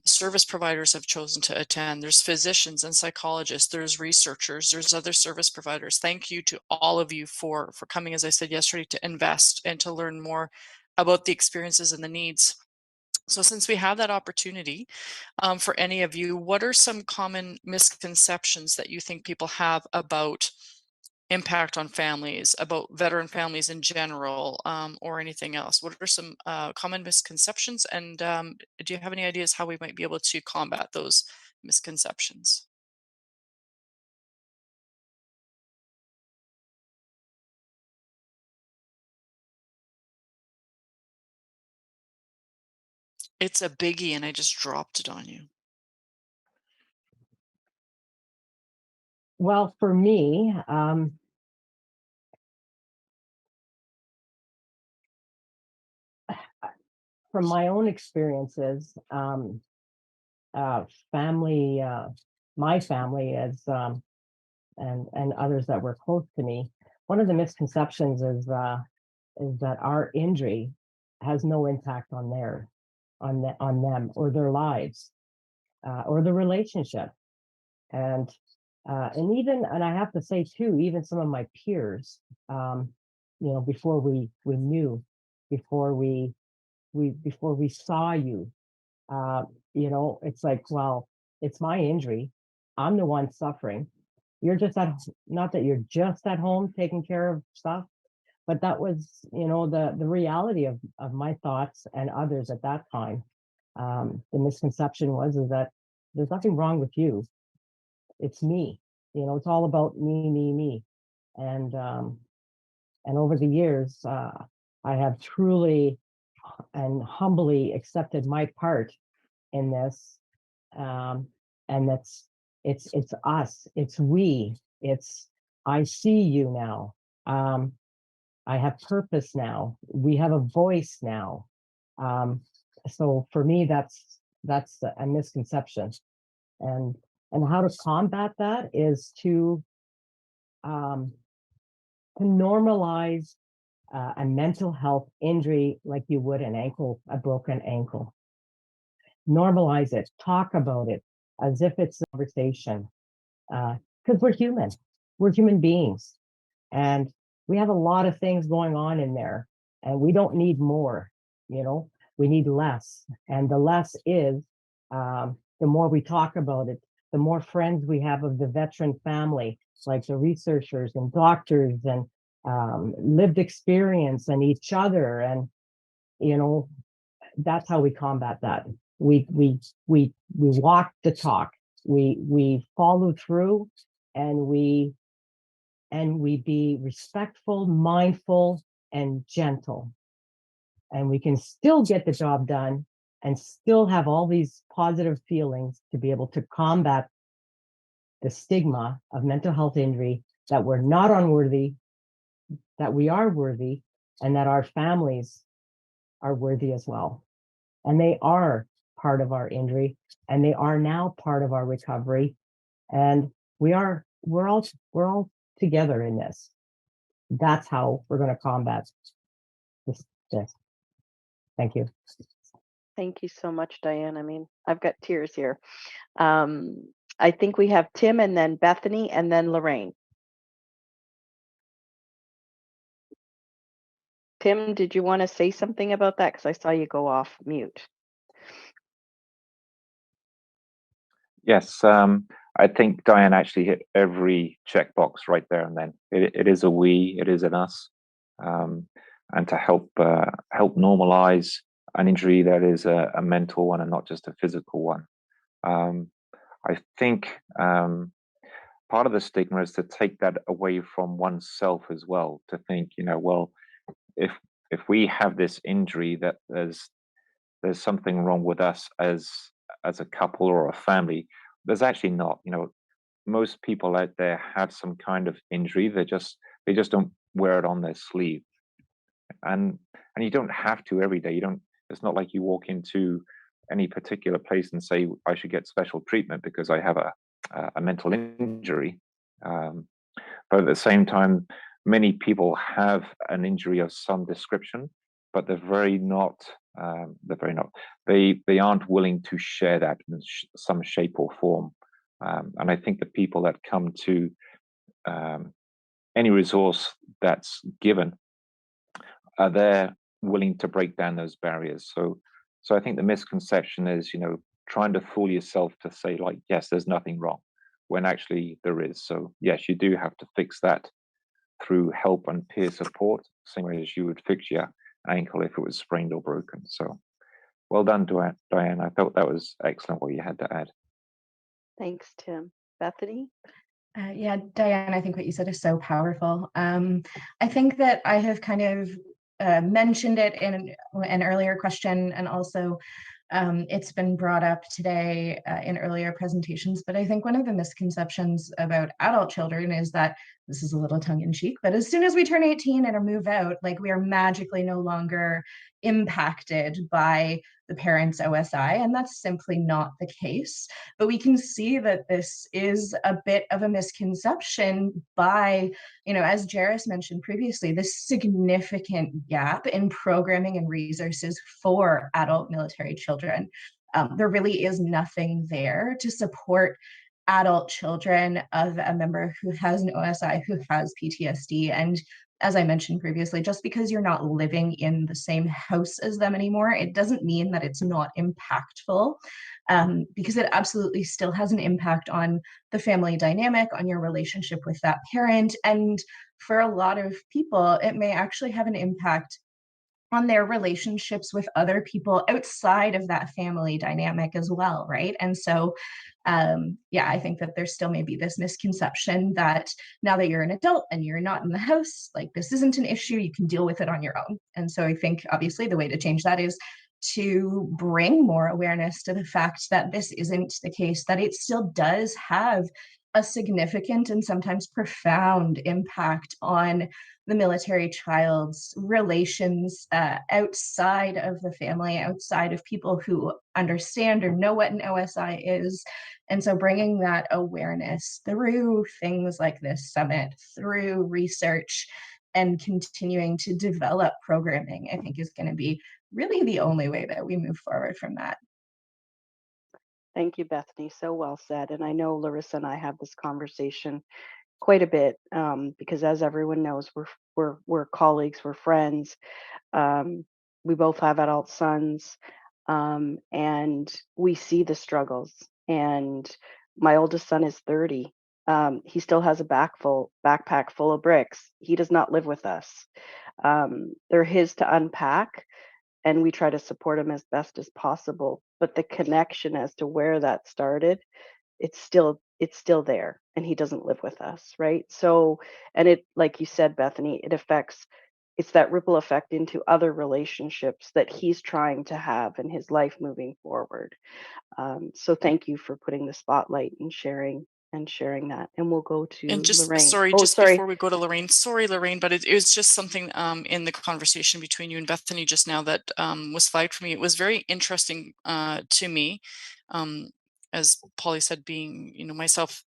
service providers have chosen to attend. There's physicians and psychologists, there's researchers, there's other service providers. Thank you to all of you for coming, as I said yesterday, to invest and to learn more about the experiences and the needs. So since we have that opportunity, for any of you, what are some common misconceptions that you think people have about impact on families, about veteran families in general, or anything else? What are some common misconceptions? And do you have any ideas how we might be able to combat those misconceptions? It's a biggie and I just dropped it on you. Well, for me, from my own experiences, family, my family and others that were close to me, one of the misconceptions is that our injury has no impact on on them or their lives or the relationship. And and I have to say too, even some of my peers, before we knew, before before we saw you, uh, it's like, well, it's my injury. I'm the one suffering. You're just not that you're just at home taking care of stuff, but that was, the reality of my thoughts and others at that time. The misconception was is that there's nothing wrong with you. It's me. It's all about me. And over the years, I have truly and humbly accepted my part in this. And it's us, it's we, it's I see you now. I have purpose now. We have a voice now. Um, so for me, that's a misconception. And how to combat that is um, to normalize a mental health injury like you would a broken ankle. Normalize it, talk about it as if it's a conversation. Because we're human beings, and we have a lot of things going on in there, and we don't need more. We need less, and the less is the more we talk about it, the more friends we have of the veteran family, like the researchers and doctors and lived experience and each other, and you know that's how we combat that. We walk the talk. We follow through, and we be respectful, mindful, and gentle. And we can still get the job done and still have all these positive feelings to be able to combat the stigma of mental health injury, that we're not unworthy, that we are worthy, and that our families are worthy as well. And they are part of our injury, and they are now part of our recovery. And we're all together in this. That's how we're going to combat this. Thank you. Thank you so much, Diane. I mean, I've got tears here. Um, I think we have Tim and then Bethany and then Lorraine. Tim, did you want to say something about that? Because I saw you go off mute. Yes, I think Diane actually hit every checkbox right there and then. It is a we, it is an us, and to help normalize an injury that is a mental one and not just a physical one. I think part of the stigma is to take that away from oneself as well. To think, well, if we have this injury, that there's something wrong with us as a couple or a family. There's actually not. Most people out there have some kind of injury. They just don't wear it on their sleeve, and you don't have to every day. You don't. It's not like you walk into any particular place and say, I should get special treatment because I have a mental injury. But at the same time, many people have an injury of some description, but they're very not. They aren't willing to share that in some shape or form. And I think the people that come to any resource that's given are there willing to break down those barriers. So I think the misconception is, trying to fool yourself to say, like, yes, there's nothing wrong, when actually there is. So yes, you do have to fix that through help and peer support, same way as you would fix your ankle if it was sprained or broken. So well done, Diane. I thought that was excellent what you had to add. Thanks, Tim. Bethany? Yeah, Diane, I think what you said is so powerful. I think that I have kind of mentioned it in an earlier question, and also it's been brought up today in earlier presentations, but I think one of the misconceptions about adult children is that, this is a little tongue in cheek, but as soon as we turn 18 and move out, like, we are magically no longer impacted by the parents' OSI, and that's simply not the case. But we can see that this is a bit of a misconception by, as Jairus mentioned previously, this significant gap in programming and resources for adult military children. There really is nothing there to support adult children of a member who has an OSI, who has PTSD. And as I mentioned previously, just because you're not living in the same house as them anymore, it doesn't mean that it's not impactful, because it absolutely still has an impact on the family dynamic, on your relationship with that parent. And for a lot of people, it may actually have an impact on their relationships with other people outside of that family dynamic as well, right? And so, I think that there still may be this misconception that now that you're an adult and you're not in the house, like, this isn't an issue, you can deal with it on your own. And so I think obviously the way to change that is to bring more awareness to the fact that this isn't the case, that it still does have a significant and sometimes profound impact on the military child's relations outside of the family, outside of people who understand or know what an OSI is. And so bringing that awareness through things like this summit, through research, and continuing to develop programming, I think is going to be really the only way that we move forward from that. Thank you, Bethany. So well said. And I know Larissa and I have this conversation quite a bit, because as everyone knows, we're colleagues, we're friends. We both have adult sons, and we see the struggles. And my oldest son is 30. He still has a backpack full of bricks. He does not live with us. They're his to unpack, and we try to support him as best as possible. But the connection as to where that started, it's still there, and he doesn't live with us, right? So, and it, like you said, Bethany, it's that ripple effect into other relationships that he's trying to have in his life moving forward. So thank you for putting the spotlight and sharing that. And we'll go to And just Lorraine. sorry, Oh, just sorry. before we go to Lorraine, sorry, Lorraine, but it was just something in the conversation between you and Bethany just now that was flagged for me. It was very interesting to me, as Polly said, being myself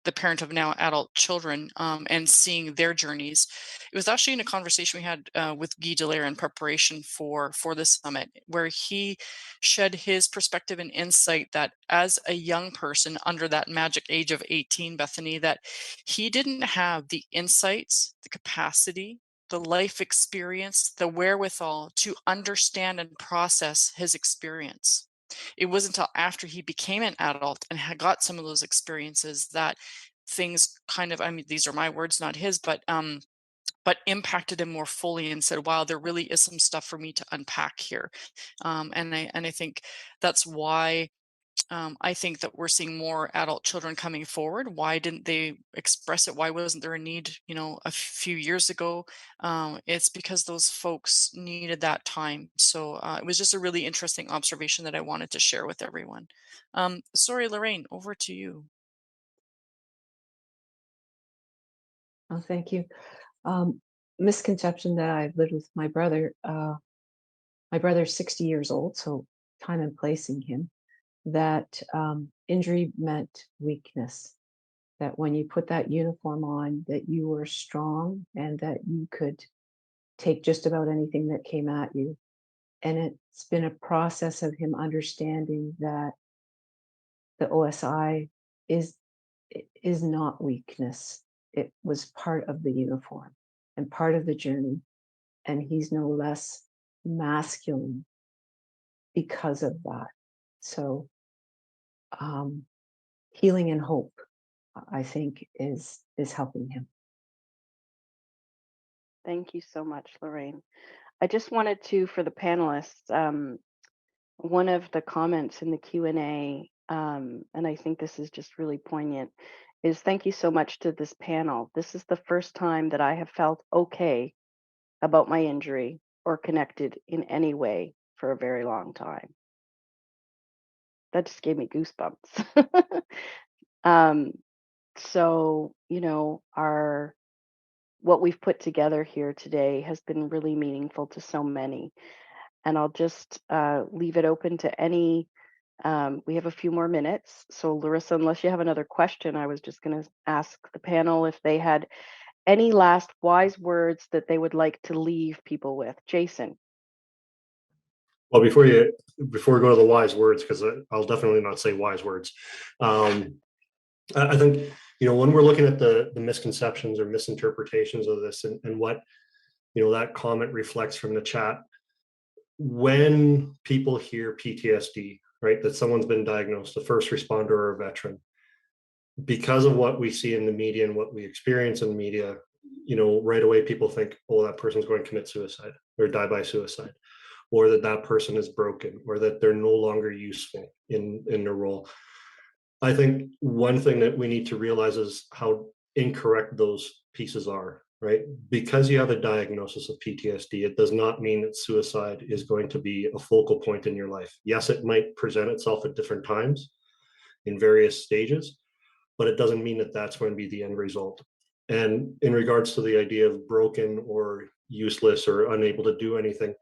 the parent of now adult children, and seeing their journeys. It was actually in a conversation we had with Guy Dallaire in preparation for this summit, where he shed his perspective and insight that as a young person under that magic age of 18, Bethany, that he didn't have the insights, the capacity, the life experience, the wherewithal to understand and process his experience. It wasn't until after he became an adult and had got some of those experiences that things kind of, I mean, these are my words, not his, but impacted him more fully and said, wow, there really is some stuff for me to unpack here. And I think that's why I think that we're seeing more adult children coming forward. Why didn't they express it? Why wasn't there a need, a few years ago? It's because those folks needed that time. So it was just a really interesting observation that I wanted to share with everyone. Sorry, Lorraine, over to you. Oh, thank you. Misconception that I've lived with my brother. My brother's 60 years old, so time and placing him. That injury meant weakness. That when you put that uniform on, that you were strong and that you could take just about anything that came at you. And it's been a process of him understanding that the OSI is not weakness. It was part of the uniform and part of the journey. And he's no less masculine because of that. So healing and hope, I think, is helping him. Thank you so much, Lorraine. I just wanted to, for the panelists, one of the comments in the Q&A, and I think this is just really poignant, is thank you so much to this panel. This is the first time that I have felt okay about my injury or connected in any way for a very long time. That just gave me goosebumps. So, what we've put together here today has been really meaningful to so many. And I'll just leave it open to any, we have a few more minutes. So Larissa, unless you have another question, I was just going to ask the panel if they had any last wise words that they would like to leave people with. Jason. Well, before we go to the wise words, because I'll definitely not say wise words. I think, when we're looking at the misconceptions or misinterpretations of this and what, that comment reflects from the chat, when people hear PTSD, right, that someone's been diagnosed, a first responder or a veteran, because of what we see in the media and what we experience in the media, right away people think, oh, that person's going to commit suicide or die by suicide, or that person is broken, or that they're no longer useful in their role. I think one thing that we need to realize is how incorrect those pieces are, right? Because you have a diagnosis of PTSD, it does not mean that suicide is going to be a focal point in your life. Yes, it might present itself at different times in various stages, but it doesn't mean that that's going to be the end result. And in regards to the idea of broken or useless or unable to do anything,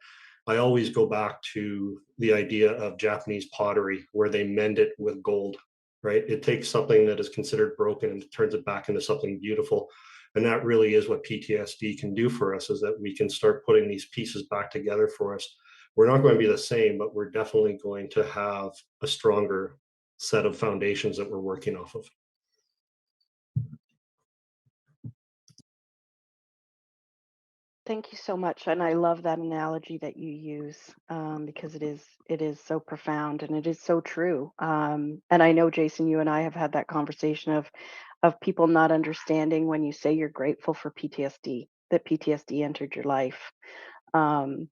I always go back to the idea of Japanese pottery, where they mend it with gold, right? It takes something that is considered broken and turns it back into something beautiful. And that really is what PTSD can do for us, is that we can start putting these pieces back together for us. We're not going to be the same, but we're definitely going to have a stronger set of foundations that we're working off of. Thank you so much. And I love that analogy that you use, because it is so profound and it is so true. And I know, Jason, you and I have had that conversation of people not understanding when you say you're grateful for PTSD, that PTSD entered your life. And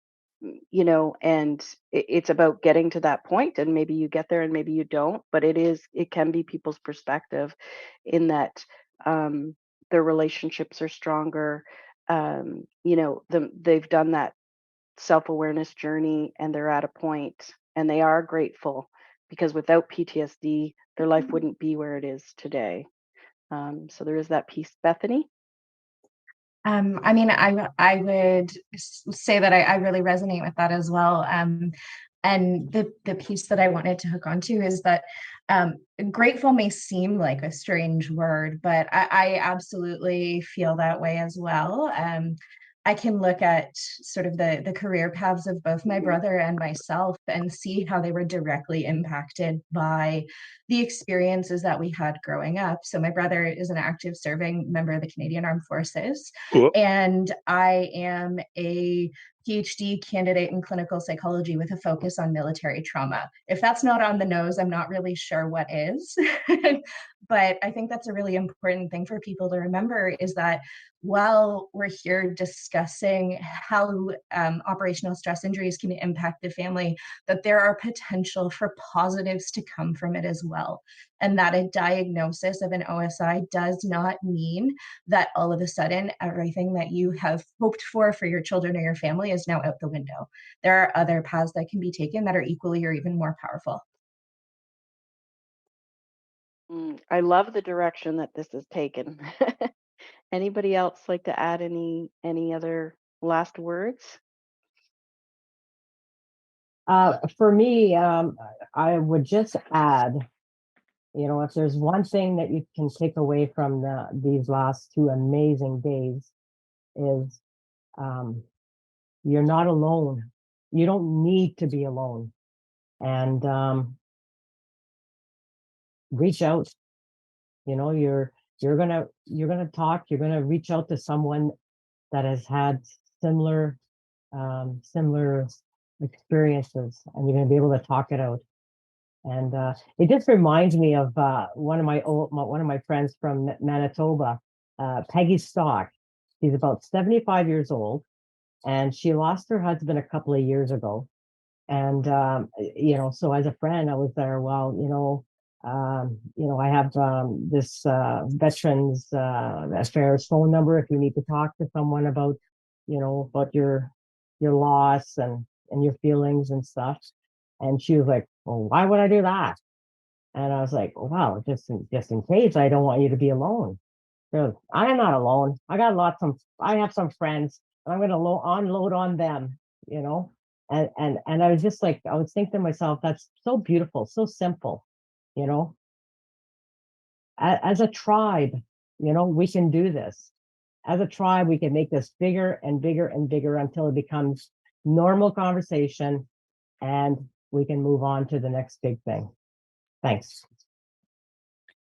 it's about getting to that point, and maybe you get there and maybe you don't, but it can be people's perspective in that their relationships are stronger. They've done that self-awareness journey and they're at a point and they are grateful, because without PTSD, their life wouldn't be where it is today. So there is that piece. Bethany? I would say that I really resonate with that as well. And the piece that I wanted to hook onto is that grateful may seem like a strange word, but I absolutely feel that way as well. I can look at sort of the career paths of both my brother and myself and see how they were directly impacted by the experiences that we had growing up. So my brother is an active serving member of the Canadian Armed Forces, Cool. and I am a PhD candidate in clinical psychology with a focus on military trauma. If that's not on the nose, I'm not really sure what is. But I think that's a really important thing for people to remember, is that while we're here discussing how operational stress injuries can impact the family, that there are potential for positives to come from it as well. And that a diagnosis of an OSI does not mean that all of a sudden everything that you have hoped for your children or your family is now out the window. There are other paths that can be taken that are equally or even more powerful. I love the direction that this has taken. Anybody else like to add any other last words? For me, I would just add, if there's one thing that you can take away from these last 2 amazing days is you're not alone. You don't need to be alone. And reach out. You're gonna talk. You're gonna reach out to someone that has had similar experiences, and you're gonna be able to talk it out. And it just reminds me of one of my friends from Manitoba, Peggy Stock. She's about 75 years old, and she lost her husband a couple of years ago. And so as a friend, I was there. Well, I have this Veterans Affairs phone number if you need to talk to someone about, about your loss and your feelings and stuff. And she was like, "Well, why would I do that?" And I was like, "Wow, just in case, I don't want you to be alone." She goes, "I am not alone. I have some friends, and I'm going to unload on them." You know, and I was just like, I was thinking to myself, that's so beautiful, so simple. You know, as a tribe, we can do this. As a tribe, we can make this bigger and bigger and bigger until it becomes normal conversation, and we can move on to the next big thing. Thanks.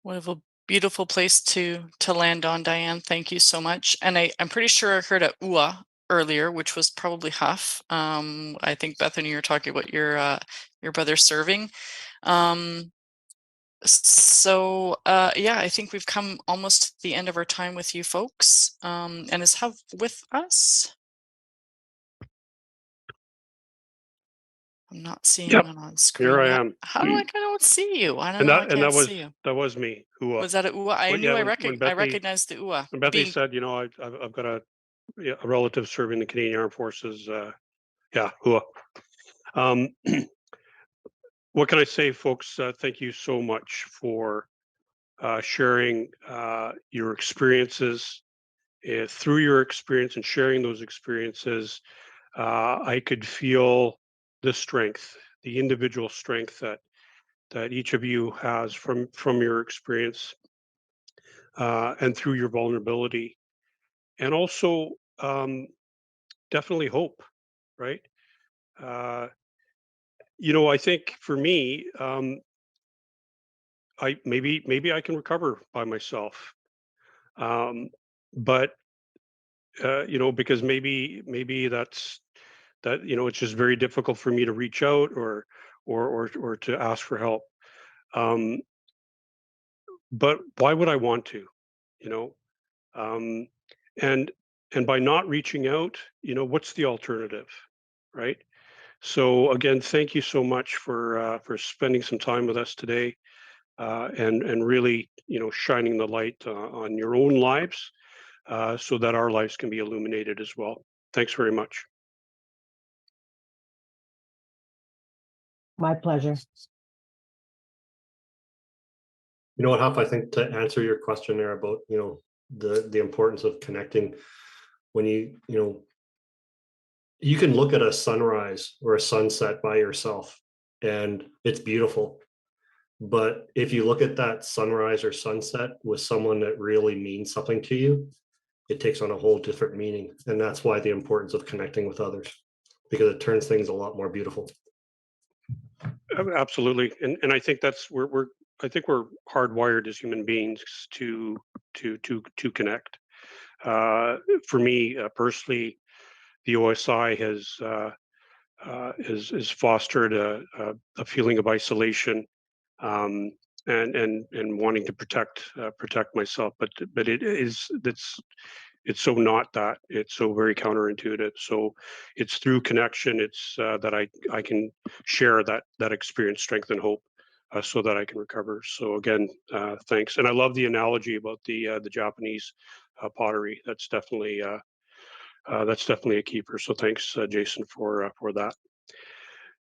What a beautiful place to land on, Diane. Thank you so much. And I'm pretty sure I heard a UA earlier, which was probably Huff. I think Bethany, you're talking about your brother serving. Yeah, I think we've come almost to the end of our time with you folks. And is Huff with us? I'm not seeing Yep, him on screen. here I yet. am. How do I don't see you? I don't And know. I that can't see you. was me. Who Was that a UA? I Well, knew yeah, I when Bethany- recognized the UA. when Bethany said, I've got a relative serving the Canadian Armed Forces. Hua. What can I say, folks? Thank you so much for sharing your experiences. Through your experience and sharing those experiences, I could feel the strength, the individual strength that each of you has from your experience and through your vulnerability, and also definitely hope, right? I think for me, I maybe I can recover by myself, but because maybe that it's just very difficult for me to reach out or to ask for help. Um, but why would I want to? You know, um, and by not reaching out, what's the alternative, right? So again, thank you so much for spending some time with us today, and really, shining the light on your own lives, so that our lives can be illuminated as well. Thanks very much. My pleasure. You know what, Huff, I think to answer your question there about, the importance of connecting when you you can look at a sunrise or a sunset by yourself and it's beautiful. But if you look at that sunrise or sunset with someone that really means something to you, it takes on a whole different meaning. And that's why the importance of connecting with others, because it turns things a lot more beautiful. Absolutely, and I think that's I think we're hardwired as human beings to connect. For me personally, the OSI has fostered a feeling of isolation, and wanting to protect myself. But it's so not that. It's so very counterintuitive. So it's through connection. It's that I can share that experience, strength, and hope, so that I can recover. So again, thanks. And I love the analogy about the Japanese pottery. That's definitely a keeper. So thanks, Jason, for that.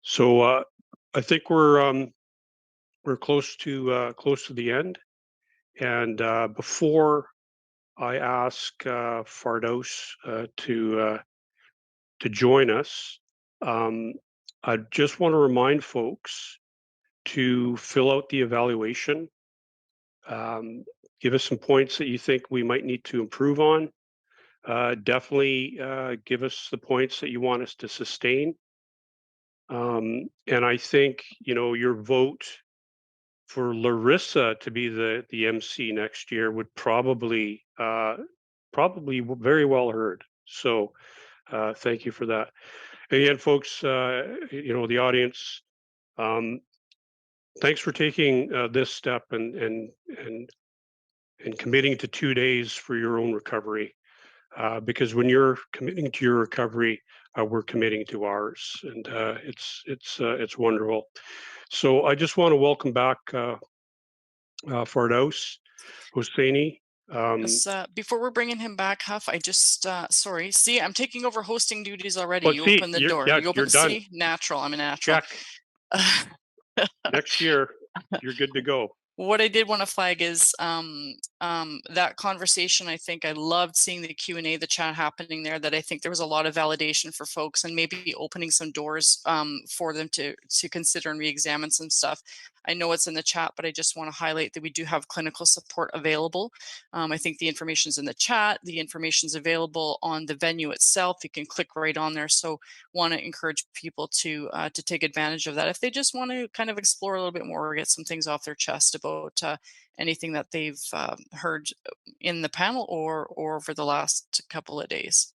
So I think we're close to the end. And before I ask Fardos to join us, I just want to remind folks to fill out the evaluation. Give us some points that you think we might need to improve on. Definitely give us the points that you want us to sustain. And I think, your vote for Larissa to be the MC next year would probably very well heard. So thank you for that. Again, folks, the audience, thanks for taking this step and committing to 2 days for your own recovery. Because when you're committing to your recovery, we're committing to ours, and it's wonderful. So I just want to welcome back Fardos Hosseini. Yes, before we're bringing him back, Huff, I just sorry. See, I'm taking over hosting duties already. But You see, open the you're- door. yeah, You open you're the done. see? Natural. I'm a natural. Check. Next year, you're good to go. What I did want to flag is that conversation. I think I loved seeing the Q&A, the chat happening there, that I think there was a lot of validation for folks and maybe opening some doors for them to consider and re-examine some stuff. I know it's in the chat, but I just want to highlight that we do have clinical support available. I think the information's in the chat. The information's available on the venue itself. You can click right on there. So want to encourage people to take advantage of that if they just want to kind of explore a little bit more or get some things off their chest about anything that they've heard in the panel or over the last couple of days.